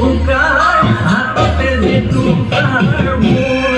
জুমুকাৰ হাততে যে জুমুকাৰ মোৰ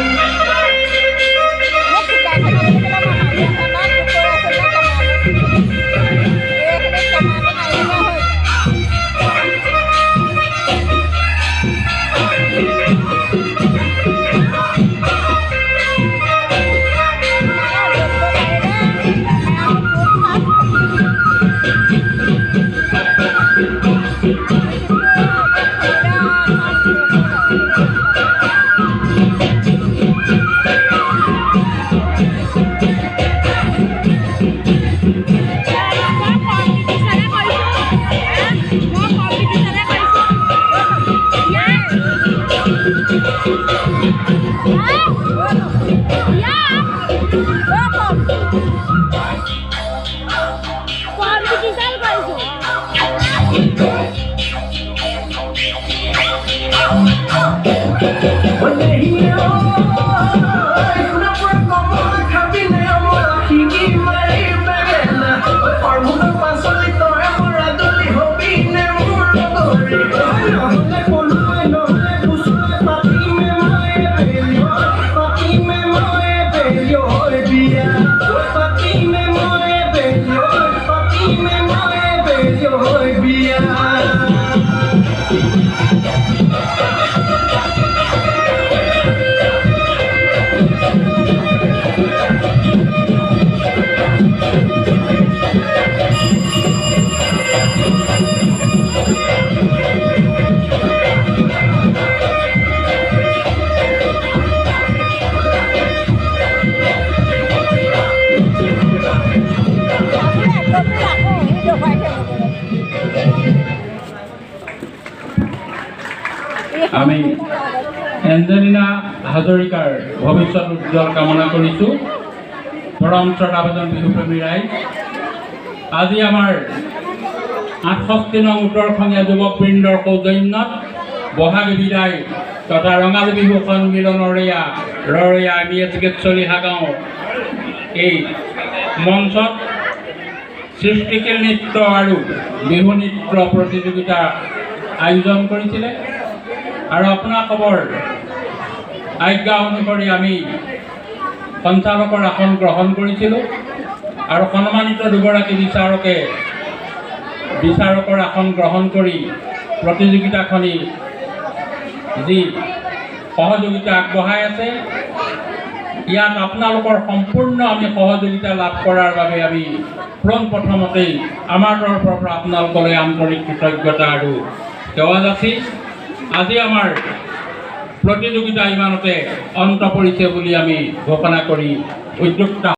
আমি এঞ্জেলিনা হাজৰিকাৰ ভৱিষ্যত উজ্জ্বল কামনা কৰিছোঁ। পৰম শ্ৰদ্ধাভাজন বিহুপ্ৰেমী ৰাইজ, আজি আমাৰ ৬৮ নং উত্তৰখনীয়া যুৱকবৃন্দৰ সৌজন্যত বহাগী বিদায় তথা ৰঙালী বিহু সন্মিলনৰ ৰৰৈয়া MEA চিকিৎসলী গাঁও এই মঞ্চত সৃষ্টিশীল নৃত্য আৰু বিহু নৃত্য প্ৰতিযোগিতা আয়োজন কৰিছিলে। আৰু আপোনালোকৰ আজ্ঞা অনুসৰি আমি সঞ্চালকৰ আসন গ্ৰহণ কৰিছিলোঁ আৰু সন্মানিত দুগৰাকী বিচাৰকৰ আসন গ্ৰহণ কৰি প্ৰতিযোগিতাখনি যি সহযোগিতা আগবঢ়াই আছে, ইয়াত আপোনালোকৰ সম্পূৰ্ণ আমি সহযোগিতা লাভ কৰাৰ বাবে আমি পোনপ্ৰথমতেই আমাৰ তৰফৰ পৰা আপোনালোকলৈ আন্তৰিক কৃতজ্ঞতা আৰু সেৱা যাচি আজি আমাৰ প্ৰতিযোগিতা ইমানতে অন্ত পৰিছে বুলি আমি ঘোষণা কৰি উদ্যোক্তা